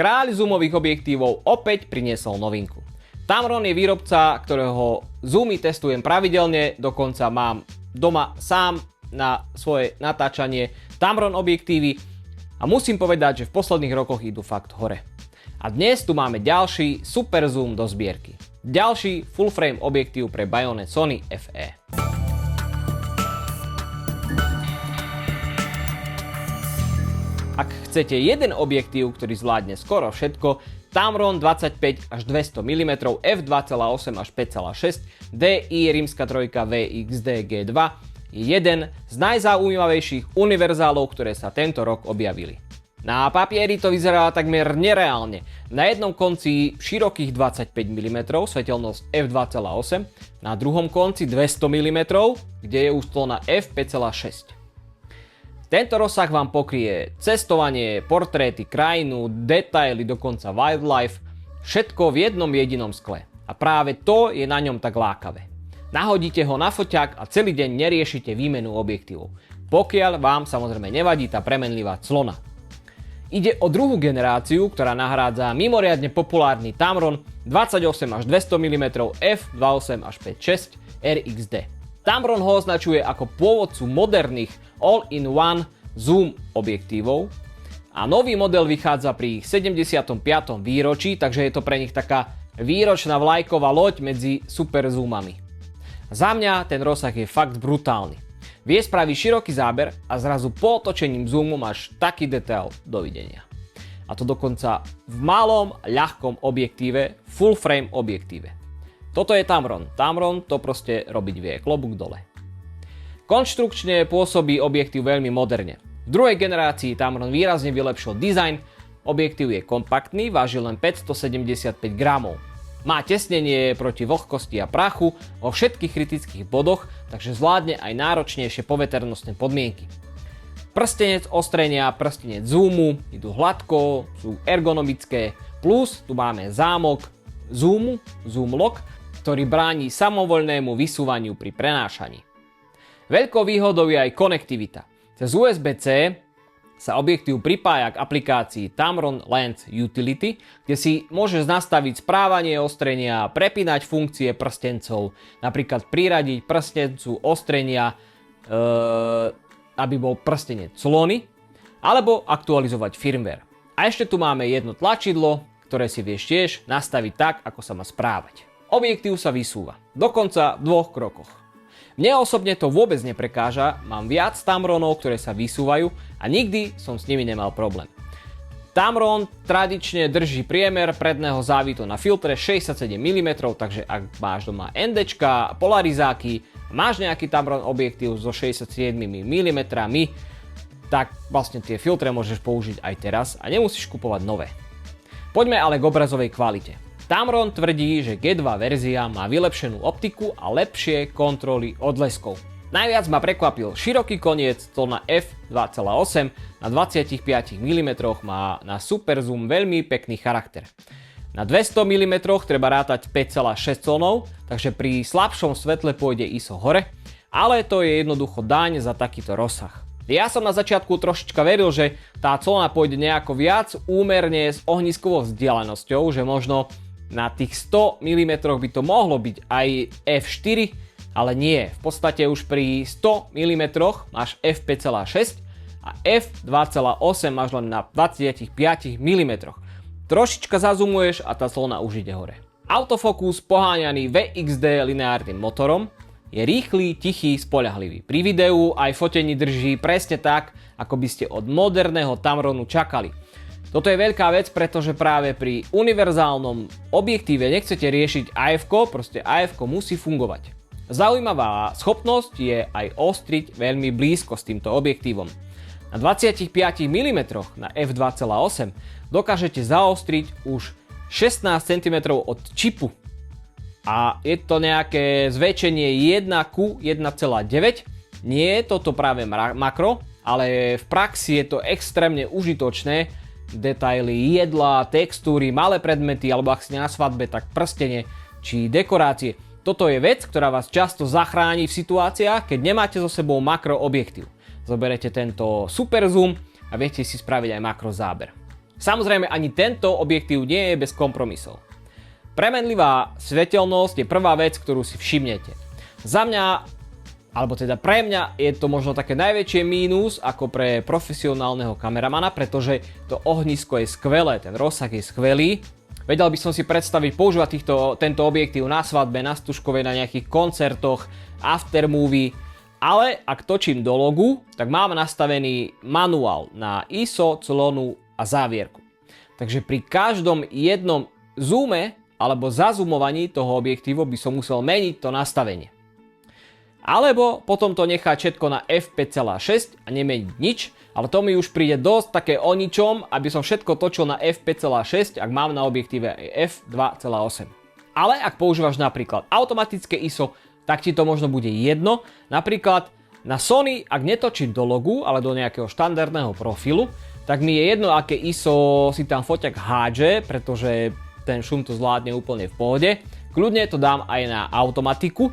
Kráľ zoomových objektívov opäť priniesol novinku. Tamron je výrobca, ktorého zoomy testujem pravidelne, dokonca mám doma sám na svoje natáčanie Tamron objektívy a musím povedať, že v posledných rokoch idú fakt hore. A dnes tu máme ďalší super zoom do zbierky. Ďalší full frame objektív pre Bayonet Sony FE. Ak chcete jeden objektív, ktorý zvládne skoro všetko, Tamron 25 až 200 mm f2.8 až 5.6 DI III VXD G2 je jeden z najzaujímavejších univerzálov, ktoré sa tento rok objavili. Na papieri to vyzerá takmer nereálne. Na jednom konci širokých 25 mm, svetelnosť f2.8, na druhom konci 200 mm, kde je ústlona f5.6. Tento rozsah vám pokrie cestovanie, portréty, krajinu, detaily, dokonca wildlife, všetko v jednom jedinom skle. A práve to je na ňom tak lákavé. Nahodíte ho na foťák a celý deň neriešite výmenu objektívov. Pokiaľ vám samozrejme nevadí tá premenlivá clona. Ide o druhú generáciu, ktorá nahrádza mimoriadne populárny Tamron 28 až 200 mm f2.8 až 5.6 RXD. Tamron ho označuje ako pôvodcu moderných all-in-one zoom objektívov a nový model vychádza pri ich 75. výročí, takže je to pre nich taká výročná vlajková loď medzi super zoomami. Za mňa ten rozsah je fakt brutálny. Vie spraviť široký záber a zrazu po otočením zoomu máš taký detail, dovidenia. A to dokonca v malom, ľahkom objektíve, full frame objektíve. Toto je Tamron. Tamron to proste robiť vie, klobúk dole. Konštrukčne pôsobí objektív veľmi moderne. V druhej generácii Tamron výrazne vylepšil dizajn, objektív je kompaktný, váži len 575 gramov. Má tesnenie proti vlhkosti a prachu vo všetkých kritických bodoch, takže zvládne aj náročnejšie poveternostné podmienky. Prstenec ostrenia, prstenec zoomu idú hladko, sú ergonomické, plus tu máme zámok zoomu, zoom lock, ktorý bráni samovoľnému vysúvaniu pri prenášaní. Veľkou výhodou je aj konektivita. Cez USB-C sa objektív pripája k aplikácii Tamron Lens Utility, kde si môžeš nastaviť správanie ostrenia, prepínať funkcie prstencov, napríklad priradiť prstencu ostrenia, aby bol prstenec clony, alebo aktualizovať firmware. A ešte tu máme jedno tlačidlo, ktoré si vieš tiež nastaviť tak, ako sa má správať. Objektív sa vysúva, dokonca v 2 krokoch. Mne osobne to vôbec neprekáža, mám viac Tamronov, ktoré sa vysúvajú a nikdy som s nimi nemal problém. Tamron tradične drží priemer predného závitu na filtre 67 mm, takže ak máš doma NDčka, polarizáky, máš nejaký Tamron objektív so 67 mm, tak vlastne tie filtre môžeš použiť aj teraz a nemusíš kupovať nové. Poďme ale k obrazovej kvalite. Tamron tvrdí, že G2 verzia má vylepšenú optiku a lepšie kontroly odleskov. Najviac ma prekvapil široký koniec, clona f2.8 na 25 mm má na super zoom veľmi pekný charakter. Na 200 mm treba rátať 5.6 clonov, takže pri slabšom svetle pôjde ISO hore, ale to je jednoducho daň za takýto rozsah. Ja som na začiatku trošička veril, že tá clona pôjde nejako viac úmerne s ohniskovou vzdialenosťou, že možno na tých 100 mm by to mohlo byť aj f4, ale nie. V podstate už pri 100 mm máš f5.6 a f2.8 máš len na 25 mm. Trošička zazumuješ a tá clona už ide hore. Autofokus poháňaný VXD lineárnym motorom je rýchly, tichý, spoľahlivý. Pri videu aj fotení drží presne tak, ako by ste od moderného Tamronu čakali. Toto je veľká vec, pretože práve pri univerzálnom objektíve nechcete riešiť AF-ko, proste AF-ko musí fungovať. Zaujímavá schopnosť je aj ostriť veľmi blízko s týmto objektívom. Na 25 mm na f2.8 dokážete zaostriť už 16 cm od čipu. A je to nejaké zväčšenie 1:1,9. Nie je toto práve makro, ale v praxi je to extrémne užitočné. Detaily jedla, textúry, malé predmety, alebo ak ste na svadbe, tak prstenie či dekorácie. Toto je vec, ktorá vás často zachráni v situáciách, keď nemáte so sebou makro objektív. Zoberete tento super zoom a viete si spraviť aj makro záber. Samozrejme, ani tento objektív nie je bez kompromisov. Premenlivá svetelnosť je prvá vec, ktorú si všimnete. Za mňa, alebo teda pre mňa, je to možno také najväčšie mínus ako pre profesionálneho kameramana, pretože to ohnisko je skvelé, ten rozsah je skvelý. Vedel by som si predstaviť používať tento objektív na svadbe, na stužkovej, na nejakých koncertoch, aftermovie, ale ak točím do logu, tak mám nastavený manuál na ISO, clonu a závierku. Takže pri každom jednom zoome alebo zazoomovaní toho objektívu by som musel meniť to nastavenie. Alebo potom to nechať všetko na f5.6 a nemeniť nič, ale to mi už príde dosť také o ničom, aby som všetko točil na f5.6, ak mám na objektíve f2.8. Ale ak používaš napríklad automatické ISO, tak ti to možno bude jedno. Napríklad na Sony, ak netočím do logu, ale do nejakého štandardného profilu, tak mi je jedno, aké ISO si tam foťak hádže, pretože ten šum to zvládne úplne v pohode. Kľudne to dám aj na automatiku,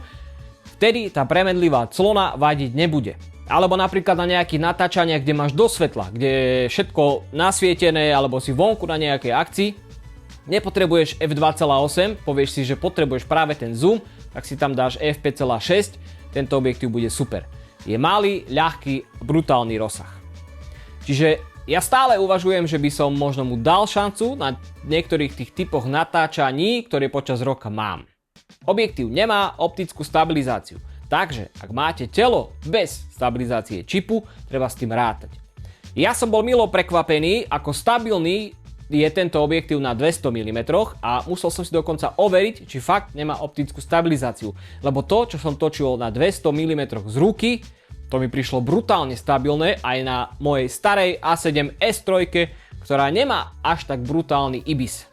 vtedy tá premenlivá clona vadiť nebude. Alebo napríklad na nejakých natáčaniach, kde máš do svetla, kde je všetko nasvietené, alebo si vonku na nejakej akcii, nepotrebuješ f2.8, povieš si, že potrebuješ práve ten zoom, tak si tam dáš f5.6, tento objektív bude super. Je malý, ľahký, brutálny rozsah. Čiže ja stále uvažujem, že by som možno mu dal šancu na niektorých tých typoch natáčaní, ktoré počas roka mám. Objektív nemá optickú stabilizáciu, takže ak máte telo bez stabilizácie čipu, treba s tým rátať. Ja som bol milo prekvapený, ako stabilný je tento objektív na 200 mm a musel som si dokonca overiť, či fakt nemá optickú stabilizáciu. Lebo to, čo som točil na 200 mm z ruky, to mi prišlo brutálne stabilné aj na mojej starej A7 S3, ktorá nemá až tak brutálny IBIS.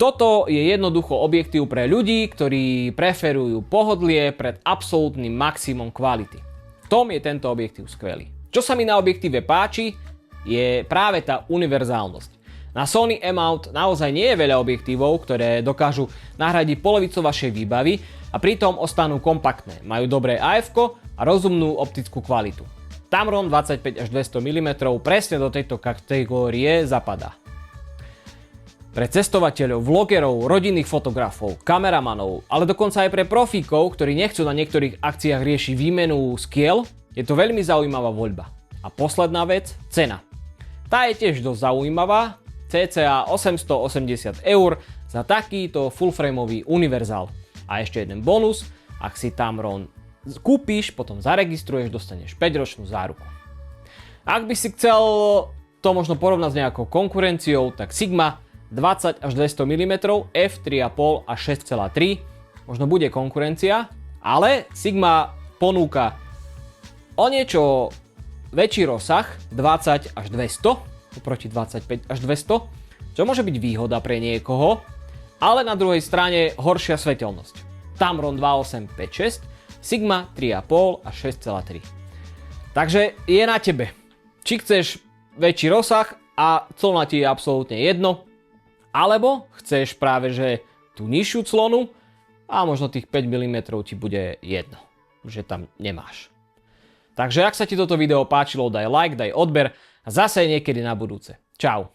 Toto je jednoducho objektív pre ľudí, ktorí preferujú pohodlie pred absolútnym maximum kvality. V tom je tento objektív skvelý. Čo sa mi na objektíve páči, je práve tá univerzálnosť. Na Sony M-Mount naozaj nie je veľa objektívov, ktoré dokážu nahradiť polovicu vašej výbavy a pritom ostanú kompaktné. Majú dobré AF-ko a rozumnú optickú kvalitu. Tamron 25 až 200 mm presne do tejto kategórie zapadá. Pre cestovateľov, vlogerov, rodinných fotografov, kameramanov, ale dokonca aj pre profíkov, ktorí nechcú na niektorých akciách riešiť výmenu skiel, je to veľmi zaujímavá voľba. A posledná vec, cena. Tá je tiež dosť zaujímavá, cca 880 € za takýto full-frameový univerzál. A ešte jeden bonus, ak si Tamron kúpiš, potom zaregistruješ, dostaneš 5-ročnú záruku. Ak by si chcel to možno porovnať s nejakou konkurenciou, tak Sigma 20 až 200 mm, f3,5 a 6,3 možno bude konkurencia, ale Sigma ponúka o niečo väčší rozsah, 20 až 200, oproti 25 až 200, čo môže byť výhoda pre niekoho, ale na druhej strane horšia svetelnosť. Tamron 2856, Sigma 3,5 a 6,3. Takže je na tebe, či chceš väčší rozsah a clona ti je absolútne jedno, alebo chceš práve že tú nižšiu clonu a možno tých 5 mm ti bude jedno, že tam nemáš. Takže ak sa ti toto video páčilo, daj like, daj odber a zase niekedy na budúce. Čau.